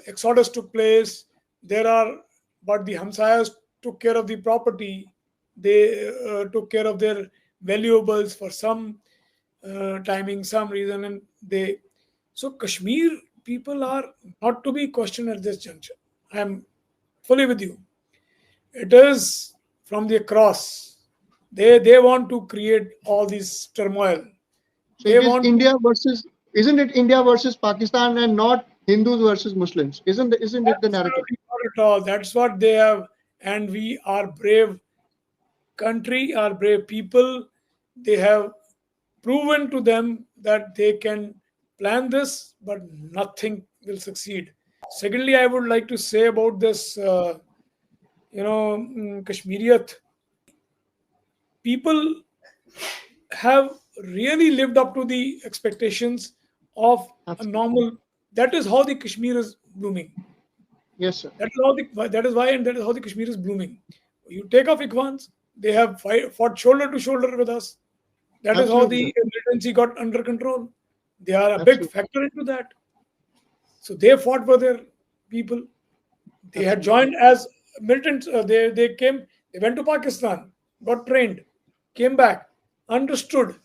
[SPEAKER 2] exodus took place, there are, but the hamsayas took care of the property, they took care of their valuables for some timing, some reason, and they, so Kashmir people are not to be questioned at this juncture. I am fully with you. It is from the across. They want to create all this turmoil.
[SPEAKER 1] So
[SPEAKER 2] They
[SPEAKER 1] it is
[SPEAKER 2] want to,
[SPEAKER 1] India versus, isn't it India versus Pakistan and not Hindus versus Muslims? Isn't it the narrative?
[SPEAKER 2] absolutely not at all. That's what they have, and we are brave country, are brave people. They have proven to them that they can plan this, but nothing will succeed. Secondly, I would like to say about this, Kashmiriyat. People have really lived up to the expectations of a
[SPEAKER 1] Absolutely.
[SPEAKER 2] normal. That is how the Kashmir is blooming.
[SPEAKER 1] Yes, sir.
[SPEAKER 2] That is why, and that is how the Kashmir is blooming. You take off Ikhwans, they have fought shoulder to shoulder with us. That is how
[SPEAKER 1] Absolutely, sir.
[SPEAKER 2] the militancy got under control. They are a big
[SPEAKER 1] Absolutely.
[SPEAKER 2] factor into that. So they fought for their people. They had
[SPEAKER 1] Absolutely.
[SPEAKER 2] joined as militants. They went to Pakistan, got trained, came back, understood.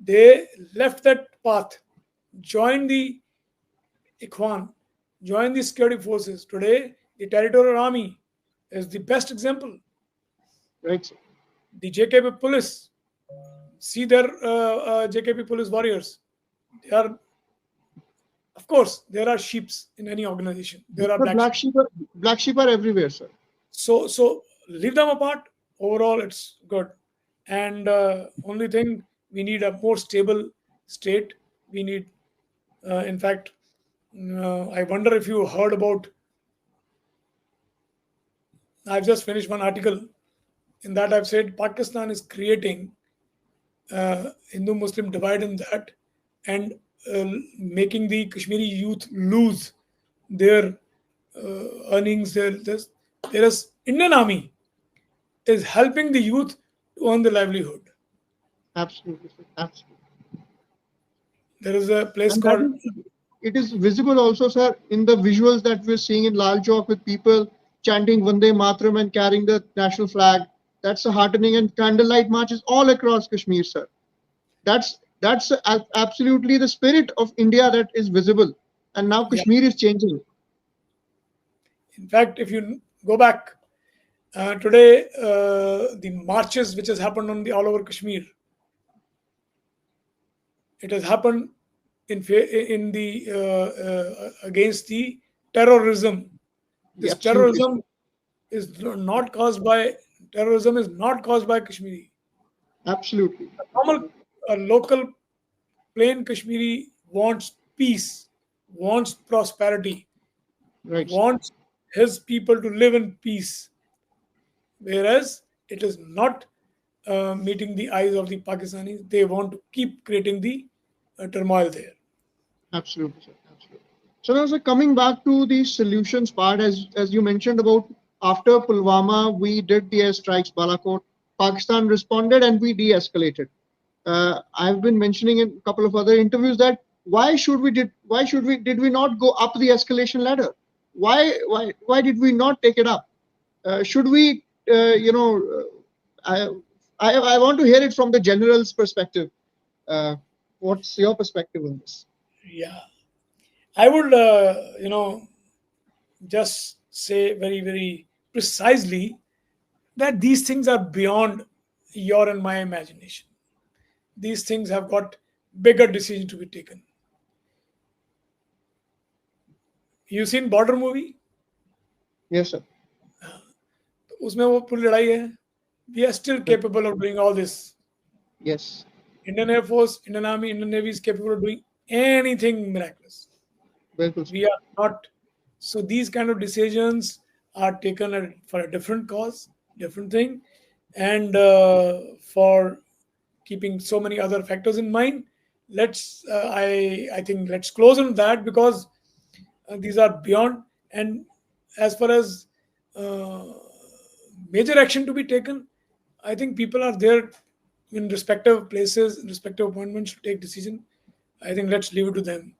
[SPEAKER 2] They left that path, joined the Ikhwan, joined the security forces. Today, the Territorial Army is the best example.
[SPEAKER 1] Right, sir.
[SPEAKER 2] The JKP police, see their JKP police warriors. They are, of course, there are sheeps in any organization. There are
[SPEAKER 1] The
[SPEAKER 2] black sheep.
[SPEAKER 1] black sheep are everywhere, sir.
[SPEAKER 2] So leave them apart. Overall, it's good. And only thing, we need a more stable state. We need, in fact, I wonder if you heard about. I've just finished one article. In that, I've said Pakistan is creating Hindu-Muslim divide in that, and making the Kashmiri youth lose their earnings. There is Indian Army is helping the youth to earn the livelihood.
[SPEAKER 1] Absolutely, sir. Absolutely.
[SPEAKER 2] There is a place
[SPEAKER 1] And that
[SPEAKER 2] called,
[SPEAKER 1] is, it is visible also, sir, in the visuals that we're seeing in Lal Chowk with people chanting Vande Mataram and carrying the national flag. That's a heartening, and candlelight marches all across Kashmir, sir. That's absolutely the spirit of India that is visible. And now
[SPEAKER 2] yeah.
[SPEAKER 1] Kashmir is changing.
[SPEAKER 2] In fact, if you go back today, the marches which has happened on the all over Kashmir, it has happened in the against the terrorism. This
[SPEAKER 1] Absolutely, sir.
[SPEAKER 2] terrorism is not caused by terrorism is not caused by Kashmiri.
[SPEAKER 1] Absolutely.
[SPEAKER 2] A normal, a local plain Kashmiri wants peace, wants prosperity,
[SPEAKER 1] Right, sir.
[SPEAKER 2] wants his people to live in peace, whereas it is not meeting the eyes of the Pakistanis. They want to keep creating the turmoil there.
[SPEAKER 1] Absolutely, sir. Absolutely. So now, sir, coming back to the solutions part, as you mentioned about after Pulwama, we did the airstrikes, Balakot. Pakistan responded and we de-escalated. I've been mentioning in a couple of other interviews that why should we did we not go up the escalation ladder? Why did we not take it up? Should we I want to hear it from the general's perspective. Uh, what's your perspective on this?
[SPEAKER 2] Yeah, I would, just say very, very precisely that these things are beyond your and my imagination. These things have got bigger decisions to be taken. You seen border movie?
[SPEAKER 1] Yes, sir.
[SPEAKER 2] उसमें वो पूरी लड़ाई है. We are still capable of doing all this.
[SPEAKER 1] Yes.
[SPEAKER 2] Indian Air Force, Indian Army, Indian Navy is capable of doing anything miraculous.
[SPEAKER 1] Very sir.
[SPEAKER 2] We are not. So these kind of decisions are taken for a different cause, different thing, and for keeping so many other factors in mind. Let's I think let's close on that, because These are beyond. And as far as uh, major action to be taken, I think people are there in respective places, in respective appointments to take decision. I think let's leave it to them,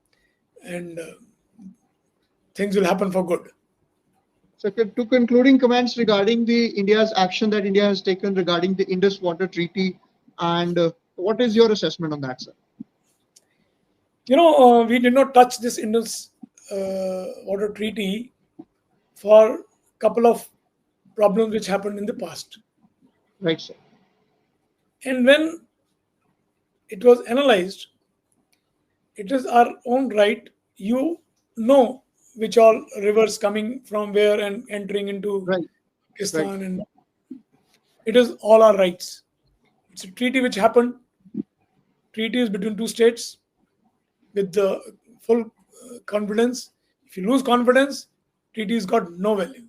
[SPEAKER 2] and things will happen for good.
[SPEAKER 1] So, to concluding comments regarding the India's action that India has taken regarding the Indus Water Treaty, and what is your assessment on that, sir?
[SPEAKER 2] We did not touch this Indus water treaty for a couple of problems which happened in the past.
[SPEAKER 1] Right, sir.
[SPEAKER 2] And when it was analyzed, it is our own right. You know which all rivers coming from where and entering into
[SPEAKER 1] Right, right,
[SPEAKER 2] Pakistan, and it is all our rights. It's a treaty which happened. Treaty is between two states with the full confidence. If you lose confidence, treaties got no value.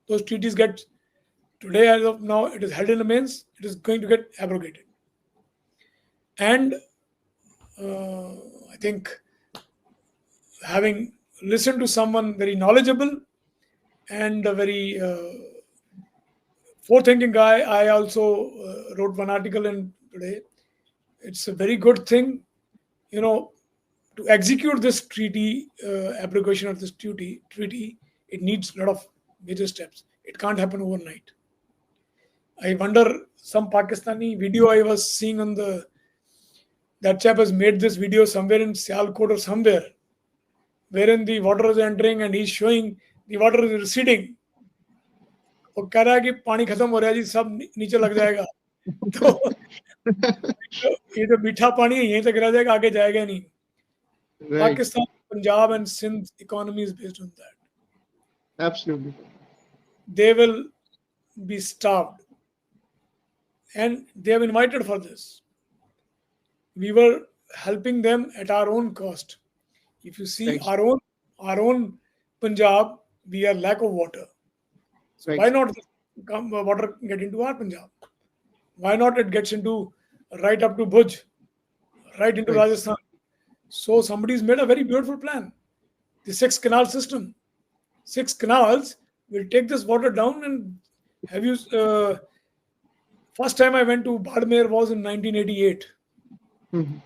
[SPEAKER 2] Those treaties get today as of now it is held in abeyance. It is going to get abrogated, and I think having listened to someone very knowledgeable and a very forward-thinking guy, I also wrote one article in today. It's a very good thing, to execute this treaty, abrogation of this treaty. It needs a lot of major steps. It can't happen overnight. I wonder, some Pakistani video I was seeing on that chap has made this video somewhere in Sialkot or somewhere, wherein the water is entering and he's showing the water is receding. वो कह रहा है कि पानी खत्म हो रहा है जी, सब नीचे लग जाएगा. तो ये जो मीठा पानी है यहीं तक रह जाएगा, आगे जाएगा नहीं.
[SPEAKER 1] right.
[SPEAKER 2] Pakistan, Punjab, and Sindh economy is based on that.
[SPEAKER 1] Absolutely.
[SPEAKER 2] They will be starved, and they have invited for this. We were helping them at our own cost. If you see
[SPEAKER 1] Right.
[SPEAKER 2] our own Punjab, we are lack of water. So
[SPEAKER 1] Right.
[SPEAKER 2] why not water get into our Punjab? Why not it gets into right up to Bhuj, right into
[SPEAKER 1] Right.
[SPEAKER 2] Rajasthan? So somebody's made a very beautiful plan. The 6 canal system. 6 canals will take this water down. And have you? First time I went to Badmer was in 1988,
[SPEAKER 1] Mhm.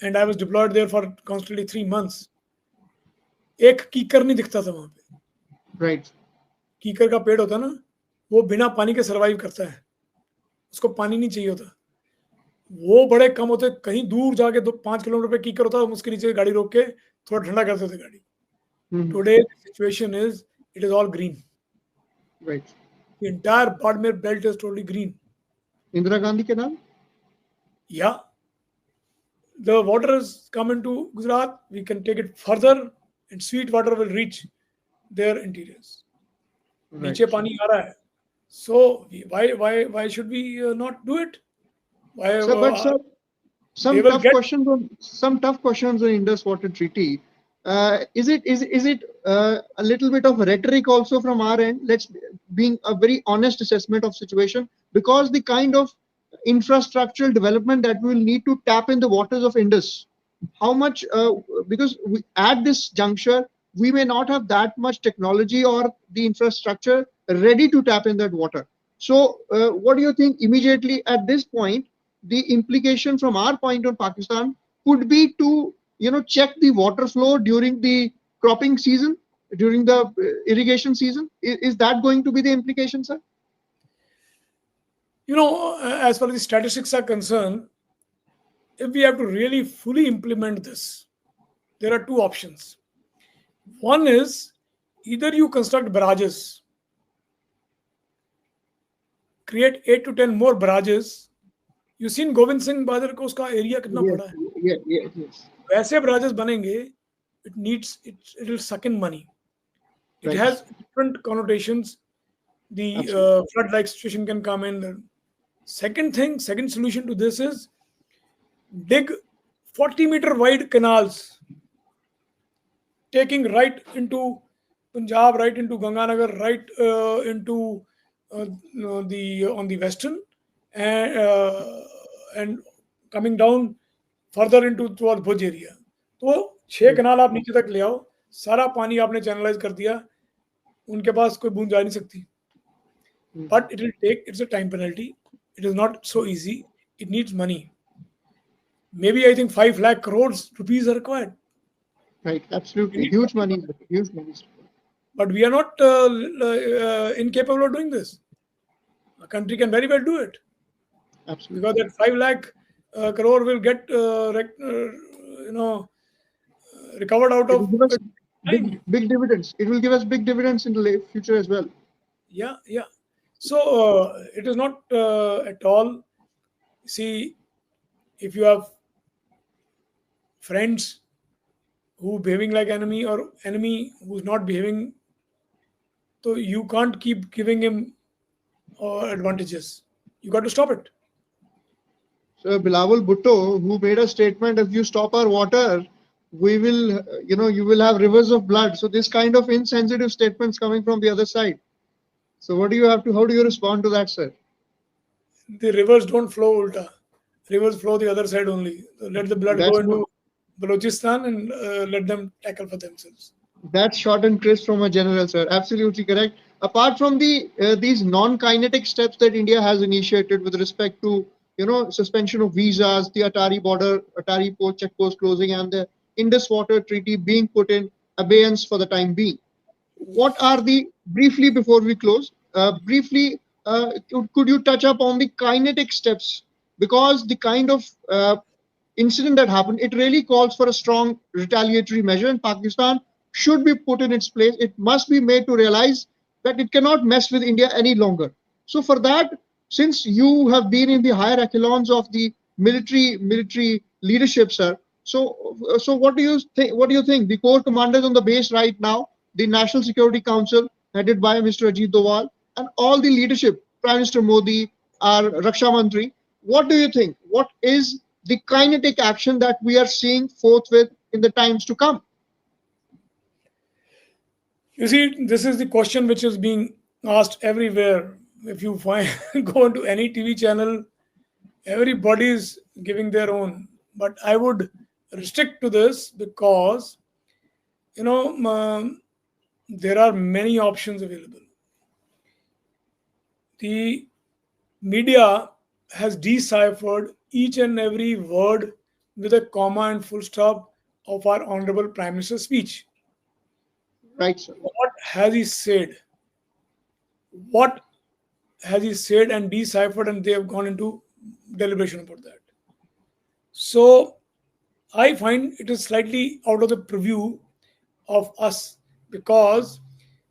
[SPEAKER 2] and I was deployed there for constantly 3 months. एक कीकर नहीं दिखता था वहां पे.
[SPEAKER 1] Right.
[SPEAKER 2] कीकर का पेड़ होता ना, वो बिना पानी के सरवाइव करता है. उसको पानी नहीं चाहिए होता. वो बड़े कम होते, कहीं दूर जाके 5 किलोमीटर पे कीकर होता, हम उसके नीचे गाड़ी रोक के थोड़ा ठंडा करते थे गाड़ी.
[SPEAKER 1] Mhm.
[SPEAKER 2] Today the situation is it is all green.
[SPEAKER 1] Right.
[SPEAKER 2] The entire Badmer belt is totally green.
[SPEAKER 1] Indira Gandhi Canal?
[SPEAKER 2] Yeah. The water has come into Gujarat. We can take it further, and sweet water will reach their interiors.
[SPEAKER 1] Right.
[SPEAKER 2] नीचे पानी आ रहा है. So why should we not do it? Why
[SPEAKER 1] Sir, but sir,
[SPEAKER 2] they will get.
[SPEAKER 1] some tough questions on Indus Water Treaty. Is it a little bit of rhetoric also from our end? Let's being a very honest assessment of situation, because the kind of infrastructural development that we will need to tap in the waters of Indus, how much? Because at this juncture we may not have that much technology or the infrastructure ready to tap in that water. So, what do you think immediately at this point? The implication from our point on Pakistan could be to check the water flow during the cropping season, during the irrigation season. Is that going to be the implication, sir?
[SPEAKER 2] As far as the statistics are concerned, if we have to really fully implement this, there are two options. One is either you construct barrages, create 8 to 10 more barrages. You seen Govind Singh Bahadur को उसका area कितना
[SPEAKER 1] Yes,
[SPEAKER 2] बड़ा है.
[SPEAKER 1] yes.
[SPEAKER 2] वैसे barrages बनेंगे, it will suck in money. It
[SPEAKER 1] Right.
[SPEAKER 2] has different connotations. The
[SPEAKER 1] Absolutely.
[SPEAKER 2] flood-like situation can come in. Second solution to this is dig 40-meter wide canals, taking right into Punjab, right into Ganganagar, right into on the western, and coming down further into towards Bhuj area. तो 6 कनाल आप नीचे तक ले आओ, सारा पानी आपने channelise कर दिया, उनके पास कोई बूंद जा नहीं सकती. But it will take, it's a time penalty. It is not so easy. It needs money. Maybe I think 5 lakh crores rupees are required.
[SPEAKER 1] Right,
[SPEAKER 2] We
[SPEAKER 1] absolutely.
[SPEAKER 2] need
[SPEAKER 1] Huge
[SPEAKER 2] money.
[SPEAKER 1] money, huge money.
[SPEAKER 2] But we are not incapable of doing this. A country can very well do it, because
[SPEAKER 1] Absolutely.
[SPEAKER 2] that 5 lakh crore will get recovered out
[SPEAKER 1] It will
[SPEAKER 2] of
[SPEAKER 1] give us
[SPEAKER 2] time.
[SPEAKER 1] big dividends. It will give us big dividends in the future as well.
[SPEAKER 2] Yeah, yeah. So it is not at all. See, if you have friends who behaving like enemy, or enemy who's not behaving, so you can't keep giving him advantages. You got to stop it.
[SPEAKER 1] So Bilawal Bhutto, who made a statement, if you stop our water, we will, you will have rivers of blood. So this kind of insensitive statements coming from the other side. So how do you respond to that, sir?
[SPEAKER 2] The rivers don't flow ulta. Rivers flow the other side only. So let the blood go
[SPEAKER 1] That's
[SPEAKER 2] into Balochistan and let them tackle for themselves.
[SPEAKER 1] That's short and crisp from a general, sir. Absolutely correct. Apart from these non-kinetic steps that India has initiated with respect to suspension of visas, the Atari post check post closing, and the Indus Water Treaty being put in abeyance for the time being, what are the briefly before we close? Briefly, could you touch up on the kinetic steps, because the kind of incident that happened, it really calls for a strong retaliatory measure, and Pakistan should be put in its place. It must be made to realize that it cannot mess with India any longer. So for that, since you have been in the higher echelons of the military leadership, sir, so what do you think? What do you think? The core commanders on the base right now, the National Security Council, headed by Mr. Ajit Doval, and all the leadership, Prime Minister Modi, our Raksha Mantri, what do you think? What is the kinetic action that we are seeing forthwith in the times to come?
[SPEAKER 2] You see, this is the question which is being asked everywhere. If you find go into any TV channel, everybody is giving their own. But I would restrict to this because there are many options available. The media has deciphered each and every word with a comma and full stop of our honorable Prime Minister's speech.
[SPEAKER 1] Right, sir.
[SPEAKER 2] What has he said? What has he said and deciphered, and they have gone into deliberation about that. So I find it is slightly out of the purview of us, because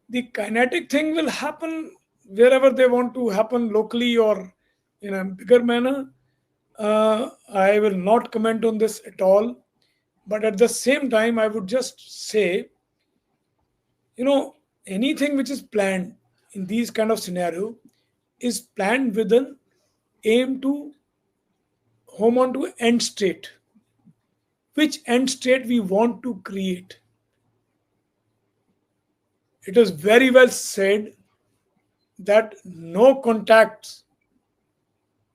[SPEAKER 2] the kinetic thing will happen wherever they want to happen, locally or in a bigger manner. I will not comment on this at all. But at the same time, I would just say, anything which is planned in these kind of scenario is planned with an aim to home on to end state. Which end state we want to create? It is very well said that no contacts,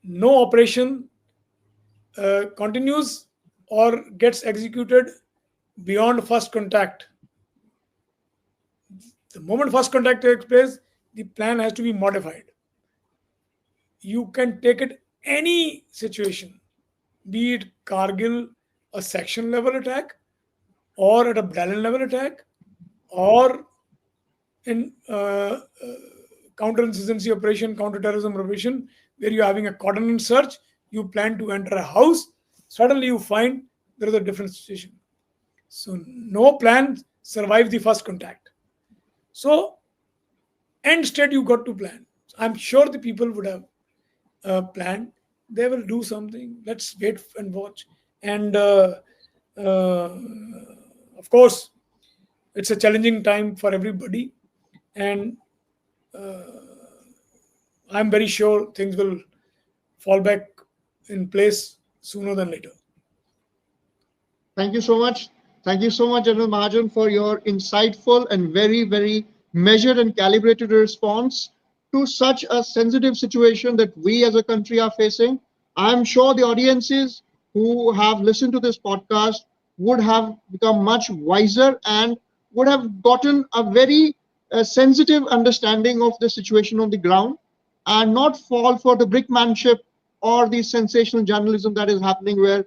[SPEAKER 2] no operation continues or gets executed beyond first contact. The moment first contact takes place, the plan has to be modified. You can take it any situation, be it Kargil, a section level attack, or at a battalion level attack, or in counter-insurgency operation, counter-terrorism operation, where you're having a cordon and search, you plan to enter a house, suddenly you find there is a different situation. So no plan survives the first contact. So end state you got to plan. I'm sure the people would have planned. They will do something. Let's wait and watch. And uh, of course, it's a challenging time for everybody, and I'm very sure things will fall back in place sooner than later.
[SPEAKER 1] Thank you so much. Thank you so much, General Mahajan, for your insightful and very, very measured and calibrated response to such a sensitive situation that we as a country are facing. I'm sure the audiences who have listened to this podcast would have become much wiser and would have gotten a very sensitive understanding of the situation on the ground and not fall for the brickmanship or the sensational journalism that is happening where,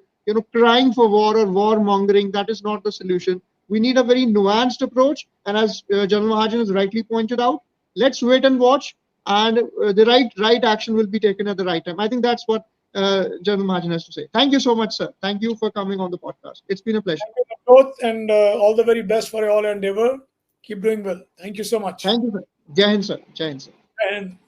[SPEAKER 1] crying for war or war mongering, that is not the solution. We need a very nuanced approach. And as General Mahajan has rightly pointed out, let's wait and watch, and the right action will be taken at the right time. I think that's what General Mahajan has to say. Thank you so much, sir. Thank you for coming on the podcast. It's been a pleasure.
[SPEAKER 2] Thank you both, and all the very best for your endeavor. Keep doing well. Thank you so much.
[SPEAKER 1] Thank you, sir. Jai Hind, sir. Jai Hind, sir.
[SPEAKER 2] And